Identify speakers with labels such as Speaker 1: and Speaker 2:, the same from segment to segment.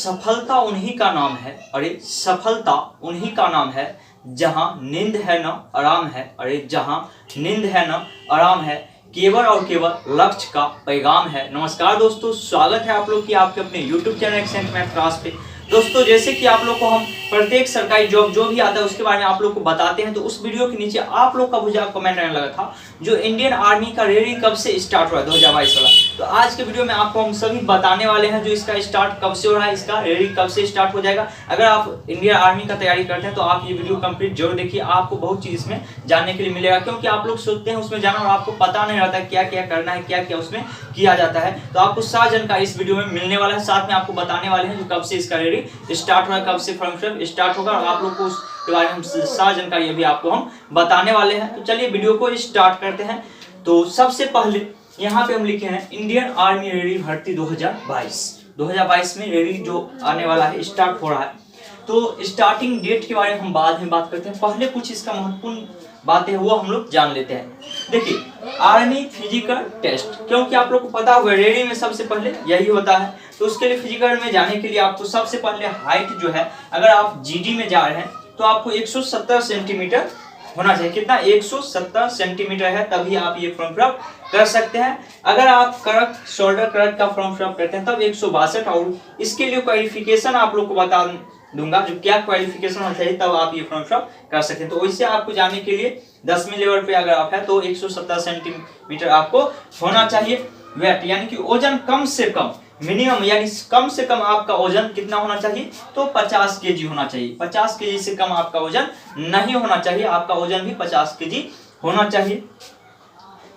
Speaker 1: सफलता उन्हीं का नाम है, अरे सफलता उन्हीं का नाम है जहां नींद है न आराम है, अरे जहां नींद है न आराम है, केवल और केवल लक्ष्य का पैगाम है। नमस्कार दोस्तों, स्वागत है आप लोग की आपके अपने YouTube channel accent math class पे। दोस्तों जैसे कि आप लोग को हम प्रत्येक सरकारी जॉब जो भी आता है उसके बारे में आप लोग को बताते हैं, तो उस वीडियो के नीचे आप लोग का मुझे कमेंट आने लगा था जो इंडियन आर्मी का रेडी कब से स्टार्ट हुआ है 2022 वाला। तो आज के वीडियो में आपको हम सभी बताने वाले हैं जो इसका स्टार्ट कब से हो रहा है, इसका रेडी कब से स्टार्ट हो जाएगा। अगर आप इंडियन आर्मी का तैयारी करते हैं तो आप ये वीडियो कंप्लीट जरूर देखिए, आपको बहुत चीज इसमें जानने के लिए मिलेगा, क्योंकि आप लोग सोचते हैं उसमें जाना और आपको पता नहीं रहता है क्या क्या करना है, क्या क्या उसमें किया जाता है। तो आपको सारी जानकारी इस वीडियो में मिलने वाला है, साथ में आपको बताने वाले हैं जो कब से इसका रेडी स्टार्ट हुआ है, कब से फॉर्म फिलअप स्टार्ट होगा, और आप लोग को उसके बारे में हम सारी जानकारी अभी आपको हम बताने वाले हैं। तो चलिए वीडियो को स्टार्ट करते हैं। तो सबसे पहले यहाँ पे हम लिखे हैं इंडियन आर्मी रेडी भर्ती 2022 में रेडी जो आने वाला है, स्टार्ट हो रहा है। तो स्टार्टिंग डेट के बारे में हम बाद में बात करते हैं, पहले कुछ इसका महत्वपूर्ण बातें वो हम लोग जान लेते हैं। देखिए आर्मी फिजिकल टेस्ट, क्योंकि आप लोग को पता होगा रेडी में सबसे पहले यही होता है। तो उसके लिए फिजिकल में जाने के लिए आपको सबसे पहले हाइट जो है, अगर आप जीडी में जा रहे हैं तो आपको 170 सेंटीमीटर होना चाहिए। कितना? 170 सेंटीमीटर है, तभी आप ये फॉर्म फिलअप कर सकते हैं। अगर आप करक शोल्डर करक का फॉर्म फिलअप करते हैं तब 162, और इसके लिए क्वालिफिकेशन आप लोग को बता दूंगा जो क्या क्वालिफिकेशन होना चाहिए, तब आप ये फॉर्म फिलअप कर सकते हैं। तो वैसे आपको जाने के लिए 10वीं लेवल पे अगर आप है तो 170 सेंटीमीटर आपको होना चाहिए। वेट यानी कि वजन कम से कम, मिनिमम यानी कम से कम आपका वजन कितना होना चाहिए, तो 50 केजी होना चाहिए। 50 केजी से कम आपका वजन नहीं होना चाहिए, आपका वजन भी 50 केजी होना चाहिए।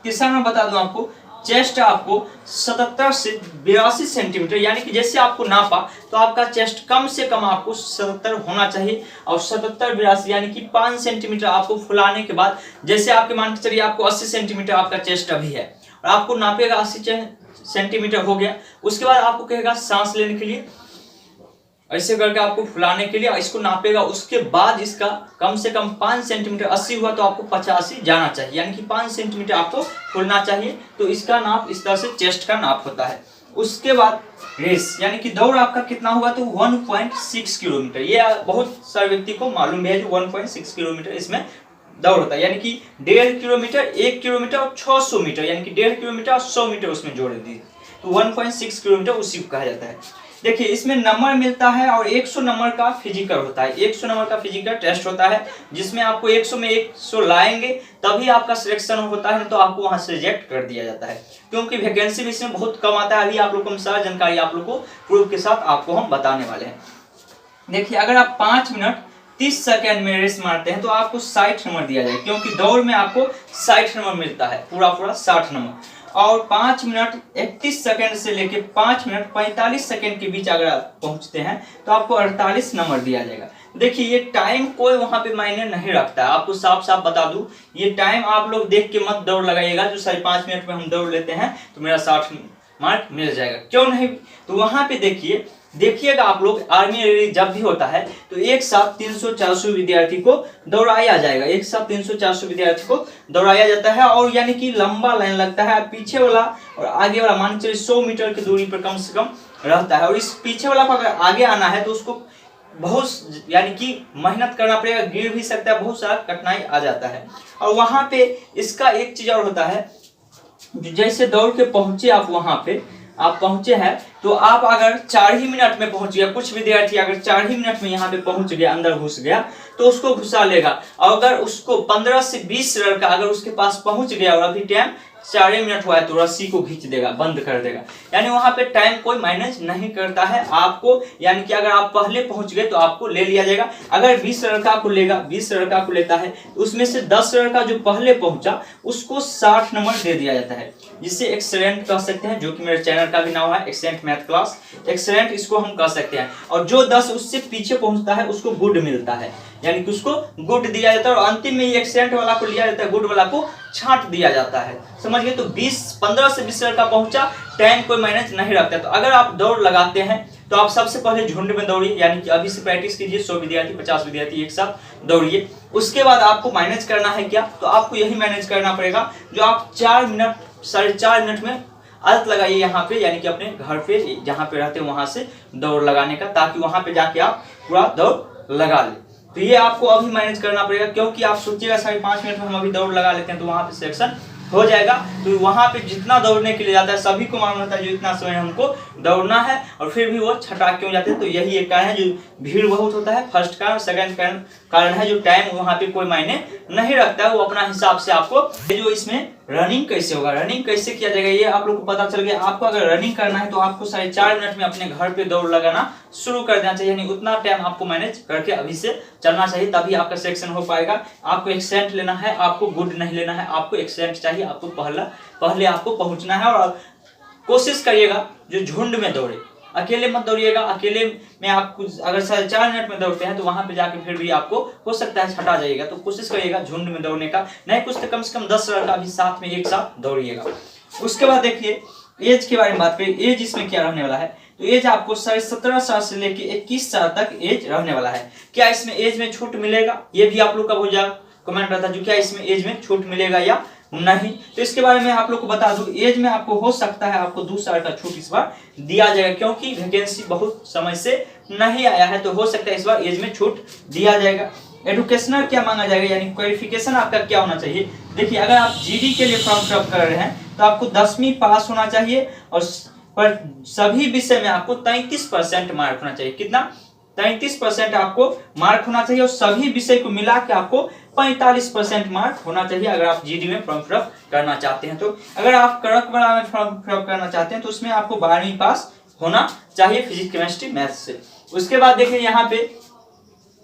Speaker 1: तीसरा मैं बता दूं आपको, चेस्ट आपको 77 से 82 सेंटीमीटर, यानी कि जैसे आपको नापा तो आपका चेस्ट कम से कम आपको 77 होना चाहिए, और 77 82 यानी कि 5 सेंटीमीटर आपको फुलाने के बाद, जैसे आपके मान के चलिए आपको 80 सेंटीमीटर आपका चेस्ट अभी है और आपको नापेगा 80 सेंटीमीटर हो गया, उसके बाद आपको कहेगा सांस लेने के लिए, ऐसे करके आपको फुलाने के लिए इसको नापेगा। उसके बाद इसका कम से कम 5 सेंटीमीटर 80 हुआ तो आपको 85 जाना चाहिए, यानी कि 5 सेंटीमीटर आपको फुलना चाहिए। तो इसका नाप इस तरह से चेस्ट का नाप होता है। उसके बाद रेस यानी कि दौड़ आपका कितना हुआ, तो 1.6 किलोमीटर। ये बहुत सारे व्यक्ति को मालूम है जो 1.6 किलोमीटर इसमें दौड़ होता है, यानी कि 1.5 किलोमीटर, 1 किलोमीटर और 600 मीटर, यानी कि 1.5 किलोमीटर और 100 मीटर उसमें जोड़ दी, तो 1.6 किलोमीटर उसी को कहा जाता है। देखिए इसमें नंबर मिलता है और 100 नंबर का फिजिकल होता है। 100 नंबर का फिजिकल टेस्ट होता है जिसमें आपको 100 में 100 लाएंगे तभी आपका सिलेक्शन होता है, तो आपको वहां से रिजेक्ट कर दिया जाता है, क्योंकि वैकेंसी भी इसमें बहुत कम आता है। अभी आप लोग को सारी जानकारी आप लोग को प्रूफ के साथ आपको हम बताने वाले हैं। देखिए अगर आप 5 मिनट 30 सेकेंड में रेस मारते हैं तो आपको 60 नंबर दिया जाए, क्योंकि दौड़ में आपको 60 नंबर मिलता है, पूरा 60 नंबर। और 5 मिनट 31 सेकेंड से लेके 5 मिनट 45 सेकेंड के बीच अगर आप पहुंचते हैं तो आपको 48 नंबर दिया जाएगा। देखिए ये टाइम कोई वहां पे मायने नहीं रखता है, आपको साफ साफ बता दूं, ये टाइम आप लोग देख के मत दौड़ लगाइएगा जो 5.5 मिनट में हम दौड़ लेते हैं तो मेरा 60 मार्क मिल जाएगा, क्यों नहीं। तो वहां पे देखिएगा आप लोग, आर्मी रेडी जब भी होता है तो एक साथ 300-400 विद्यार्थी को दौड़ाया जाएगा, एक साथ 300-400 विद्यार्थी को दौड़ाया जाता है, और यानी कि लंबा लाइन लगता है। पीछे वाला और आगे वाला मान चलिए 100 मीटर की दूरी पर कम से कम रहता है, और इस पीछे वाला को अगर आगे आना है तो उसको बहुत यानी कि मेहनत करना पड़ेगा, गिर भी सकता है, बहुत सारा कठिनाई आ जाता है। और वहां पे इसका एक चीज और होता है, जैसे दौड़ के पहुंचे आप, वहां पे आप पहुंचे हैं तो आप अगर 4 ही मिनट में पहुंच गया, कुछ विद्यार्थी अगर 4 ही मिनट में यहाँ पे पहुंच गया, अंदर घुस गया तो उसको घुसा लेगा, और अगर उसको 15 से 20 लड़का अगर उसके पास पहुंच गया और अभी टाइम 4 मिनट हुआ है तो रस्सी को खींच देगा, बंद कर देगा। यानी वहां पे टाइम कोई मैनेज नहीं करता है आपको, यानी कि अगर आप पहले पहुंच गए तो आपको ले लिया जाएगा। अगर 20 लड़का को लेगा, 20 लड़का को लेता है तो उसमें से 10 लड़का जो पहले पहुंचा उसको 60 नंबर दे दिया जाता है, जिसे एक्सेलेंट कह सकते हैं, जो कि मेरे चैनल का भी नाम है एक्सेलेंट मैथ क्लास, एक्सेलेंट इसको हम कह सकते हैं। और जो 10 उससे पीछे पहुंचता है उसको गुड मिलता है, यानी कि उसको गुड दिया जाता है, और अंतिम में ये एक्सेलेंट वाला को लिया जाता है, गुड वाला को छांट दिया जाता है, समझ गए। तो 15 से 20 लड़का पहुंचा, टाइम कोई मैनेज नहीं रखता। तो अगर आप दौड़ लगाते हैं तो आप सबसे पहले झुंड में दौड़िए, यानी कि अभी से प्रैक्टिस कीजिए, 100 विद्यार्थी 50 विद्यार्थी एक साथ दौड़िए। उसके बाद आपको मैनेज करना है क्या, तो आपको यही मैनेज करना पड़ेगा जो आप 4 मिनट 4.5 मिनट में आदत लगाइए यहाँ पे, यानी कि अपने घर पे जहाँ पे रहते हैं वहां से दौड़ लगाने का, ताकि वहां पे जाके आप पूरा दौड़ लगा ले। तो ये आपको अभी मैनेज करना पड़ेगा, क्योंकि आप सोचिएगा 5.5 मिनट में हम अभी दौड़ लगा लेते हैं तो वहां पे सिलेक्शन हो जाएगा। तो वहां पे जितना दौड़ने के लिए जाता है सभी को मालूम होता है जो इतना समय हमको दौड़ना है, और फिर भी वो छटाक क्यों जाते हैं। तो यही एक कारण है, जो भीड़ बहुत होता है, फर्स्ट कारण। सेकंड कारण है जो टाइम वहां पे कोई मायने नहीं रखता है, वो अपना हिसाब से आपको। जो इसमें रनिंग कैसे होगा, रनिंग कैसे किया जाएगा, ये आप लोग को पता चल गया। आपको अगर रनिंग करना है तो आपको 4.5 मिनट में अपने घर पे दौड़ लगाना शुरू कर देना चाहिए, यानी उतना टाइम आपको मैनेज करके अभी से चलना चाहिए, तभी आपका सिलेक्शन हो पाएगा। आपको एक्सीडेंट लेना है, आपको गुड नहीं लेना है, आपको एक्सीडेंट चाहिए। आपको पहले आपको पहुंचना है, और कोशिश करिएगा जो झुंड में दौड़े, अकेले मत दौड़िएगा। अकेले में आप अगर 4.5 मिनट में दौड़ते हैं तो वहां पे जाके फिर भी आपको हो सकता है छटा जाइएगा। तो कोशिश करिएगा झुंड में दौड़ने का, नहीं कुछ तो कम से कम 10 लड़का भी साथ में एक साथ दौड़िएगा। उसके बाद देखिए एज के बारे में बात करें। एज इसमें क्या रहने वाला है, तो एज आपको 17.5 साल से लेके 21 साल तक एज रहने वाला है। क्या इसमें एज में छूट मिलेगा, ये भी आप लोग का भूजा कमेंट रहता है, जो क्या इसमें एज में छूट मिलेगा या नहीं। तो इसके बारे में आप लोग को बता दूं, एज में आपको हो सकता है आपको 2 साल का छूट इस बार दिया जाएगा, क्योंकि वैकेंसी बहुत समय से नहीं आया है, तो हो सकता है इस बार एज में छूट दिया जाएगा। एजुकेशनल क्या मांगा जाएगा, यानी क्वालिफिकेशन आपका क्या होना चाहिए। देखिए अगर आप जीडी के लिए फॉर्म फिलअप कर रहे हैं तो आपको 10वीं पास होना चाहिए, और पर सभी विषय में आपको 33% मार्क होना चाहिए। कितना, 33% आपको मार्क होना चाहिए, और सभी विषय को मिला के आपको 45% मार्क होना चाहिए अगर आप जीडी में फॉर्म फिलअप करना चाहते हैं। तो अगर आप कड़कवाला में फॉर्म फिलअप करना चाहते हैं तो उसमें आपको 12वीं पास होना चाहिए फिजिक्स केमिस्ट्री मैथ से। उसके बाद देखिए यहाँ पे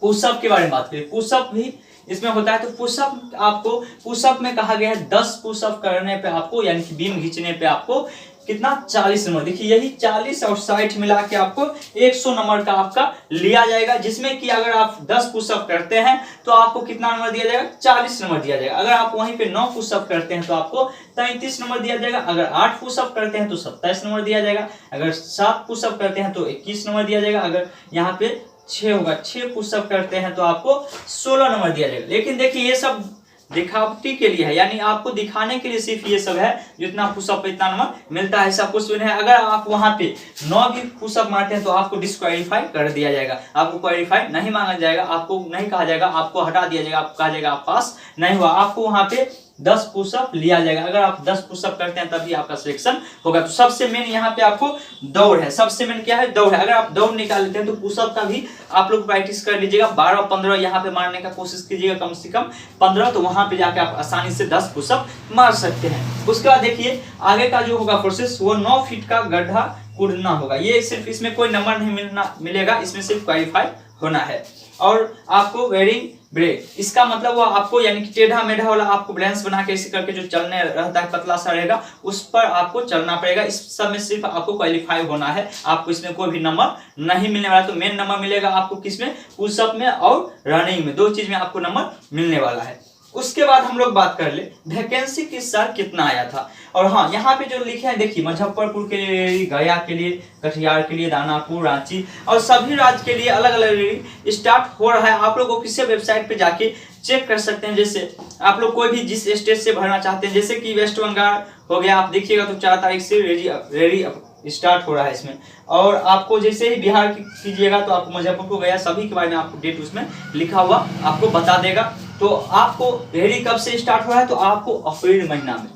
Speaker 1: पुशअप के बारे में बात करें। पुशअप भी इसमें होता है, तो पुशअप आपको, पुशअप में कहा गया है 10 पुशअप करने पे आपको, यानी कि बीम खींचने पे आपको कितना, 40 नंबर। देखिए यही 40 और 60 मिला के आपको 100 नंबर का आपका लिया जाएगा, जिसमें कि अगर आप 10 पुशअप करते हैं तो आपको कितना नंबर दिया जाएगा, 40 नंबर दिया जाएगा। अगर आप वहीं पे 9 पुशअप करते हैं तो आपको 33 नंबर दिया जाएगा। अगर 8 पुशअप करते हैं तो 27 नंबर दिया जाएगा। अगर 7 पुशअप करते हैं तो 21 नंबर दिया जाएगा। अगर यहाँ पे 6 होगा, 6 पुशअप करते हैं तो आपको 16 नंबर दिया जाएगा। लेकिन देखिए ये सब दिखावटी के लिए है, यानी आपको दिखाने के लिए सिर्फ ये सब है, जितना पुशअप पे इतना नंबर मिलता है, सब कुछ है। अगर आप वहां पे 9 भी पुशअप मारते हैं तो आपको डिस्क्वालीफाई कर दिया जाएगा, आपको क्वालिफाई नहीं मांगा जाएगा, आपको नहीं कहा जाएगा, आपको हटा दिया जाएगा, आपको कहा जाएगा आप पास नहीं हुआ। आपको वहां पे 10 पुशअप लिया जाएगा। अगर आप 10 पुशअप करते हैं तभी आपका सिलेक्शन होगा। तो सबसे मेन यहाँ पे आपको दौड़ है, सबसे मेन क्या है, दौड़ है। अगर आप दौड़ निकाल लेते हैं तो पुशअप का भी आप लोग प्रैक्टिस कर लीजिएगा। 12-15 यहाँ पे मारने का कोशिश कीजिएगा, कम से कम 15, तो वहां पे जाके आप आसानी से 10 पुशअप मार सकते हैं। उसके बाद देखिए आगे का जो होगा प्रोसेस, वो 9 फीट का गड्ढा कूदना होगा। ये सिर्फ, इसमें कोई नंबर नहीं मिलेगा, इसमें सिर्फ क्वालिफाई होना है। और आपको वेयरिंग ब्रेक, इसका मतलब वो आपको, यानी कि टेढ़ा मेढ़ा वाला आपको बैलेंस बना के ऐसे करके जो चलने रहता है, पतला सा रहेगा, उस पर आपको चलना पड़ेगा। इस सब में सिर्फ आपको क्वालिफाई होना है, आपको इसमें कोई भी नंबर नहीं मिलने वाला। तो मेन नंबर मिलेगा आपको किसमें, पुशअप में और रनिंग में, 2 चीज में आपको नंबर मिलने वाला है। उसके बाद हम लोग बात कर ले वैकेंसी किस साल कितना आया था। और हाँ, यहाँ पे जो लिखे हैं देखिए, मुजफ्फरपुर के लिए, गया के लिए, कटिहार के लिए, दानापुर, रांची और सभी राज्य के लिए अलग अलग स्टार्ट हो रहा है। आप लोगों को किसी वेबसाइट पे जाके चेक कर सकते हैं। जैसे आप लोग कोई भी जिस स्टेट से भरना चाहते हैं, जैसे कि वेस्ट बंगाल हो गया, आप देखिएगा तो 4 तारीख से रेडी स्टार्ट हो रहा है इसमें। और आपको जैसे ही बिहार की कीजिएगा तो आपको मुजफ्फरपुर, गया, सभी के बारे में आपको डेट उसमें लिखा हुआ आपको बता देगा। तो आपको रेडी कब से स्टार्ट हो रहा है, तो आपको अप्रैल महीना में,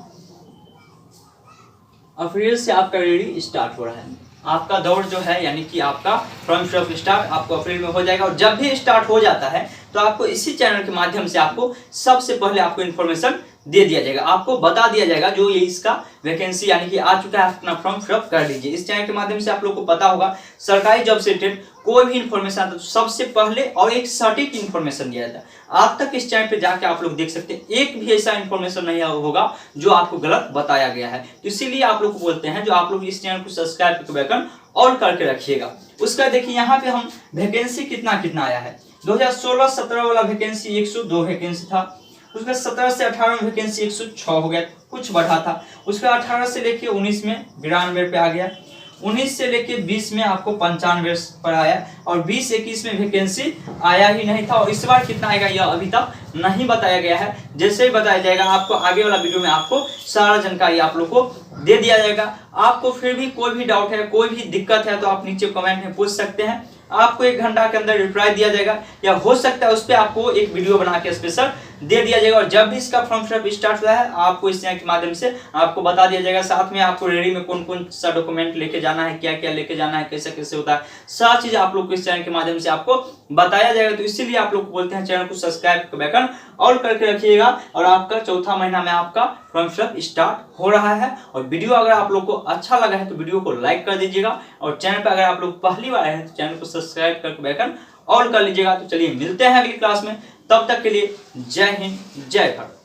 Speaker 1: अप्रैल से आपका रेडी स्टार्ट हो रहा है। आपका दौड़ जो है, यानी कि आपका फॉर्म फिलअप स्टार्ट आपको अप्रैल में हो जाएगा। और जब भी स्टार्ट हो जाता है तो आपको इसी चैनल के माध्यम से आपको सबसे पहले आपको इन्फॉर्मेशन दे दिया जाएगा, आपको बता दिया जाएगा जो ये इसका वैकेंसी यानी कि आ चुका है, अपना फॉर्म फिलअप कर लीजिए। इस चैनल के माध्यम से आप लोग को पता होगा, सरकारी जॉब से रिलेटेड कोई भी इन्फॉर्मेशन आता है तो सबसे पहले और एक सटीक इन्फॉर्मेशन दिया जाता है। आज तक इस चैनल पे जाके आप लोग देख सकते हैं, एक भी ऐसा इन्फॉर्मेशन नहीं होगा जो आपको गलत बताया गया है। तो इसीलिए आप लोग को बोलते हैं, जो आप लोग इस चैनल को सब्सक्राइब करके बेल और करके रखिएगा। उसका देखिए यहाँ पे हम वैकेंसी कितना कितना आया है। 2016-17 वाला वैकेंसी 102 वैकेंसी था। उसका 17 से 18 में वैकेंसी 106 हो गया, कुछ बढ़ा था। उसका 18 से लेके 19 में 92 पे आ गया। 19 से लेके 20 में आपको 95 पर आया और 20-21 में वैकेंसी आया ही नहीं था। और इस बार कितना आएगा यह अभी तक नहीं बताया गया है। जैसे ही बताया जाएगा आपको आगे वाला वीडियो में आपको सारा जानकारी आप लोग को दे दिया जाएगा। आपको फिर भी कोई भी डाउट है, कोई भी दिक्कत है तो आप नीचे कमेंट में पूछ सकते हैं। आपको 1 घंटा के अंदर रिप्लाई दिया जाएगा, या हो सकता है उस पर आपको एक वीडियो बना के स्पेशल दे दिया जाएगा। और जब भी इसका फॉर्म फिलअप स्टार्ट हुआ है आपको इस चैनल के माध्यम से आपको बता दिया जाएगा। साथ में आपको रेडी में कौन कौन सा डॉक्यूमेंट लेके जाना है, क्या क्या लेके जाना है, कैसे कैसे होता है, सारी चीज आप लोग को इस चैनल के माध्यम से आपको बताया जाएगा। तो इसीलिए आप लोग को बोलते हैं चैनल को सब्सक्राइब बेल ऑल करके रखिएगा। और आपका चौथा महीना में आपका फॉर्म फिलअप स्टार्ट हो रहा है। और वीडियो अगर आप लोग को अच्छा लगा है तो वीडियो को लाइक कर दीजिएगा। और चैनल पर अगर आप लोग पहली बार आए हैं तो चैनल को सब्सक्राइब करके बेल ऑल कर लीजिएगा। तो चलिए मिलते हैं अगली क्लास में, तब तक के लिए जय हिंद जय भारत।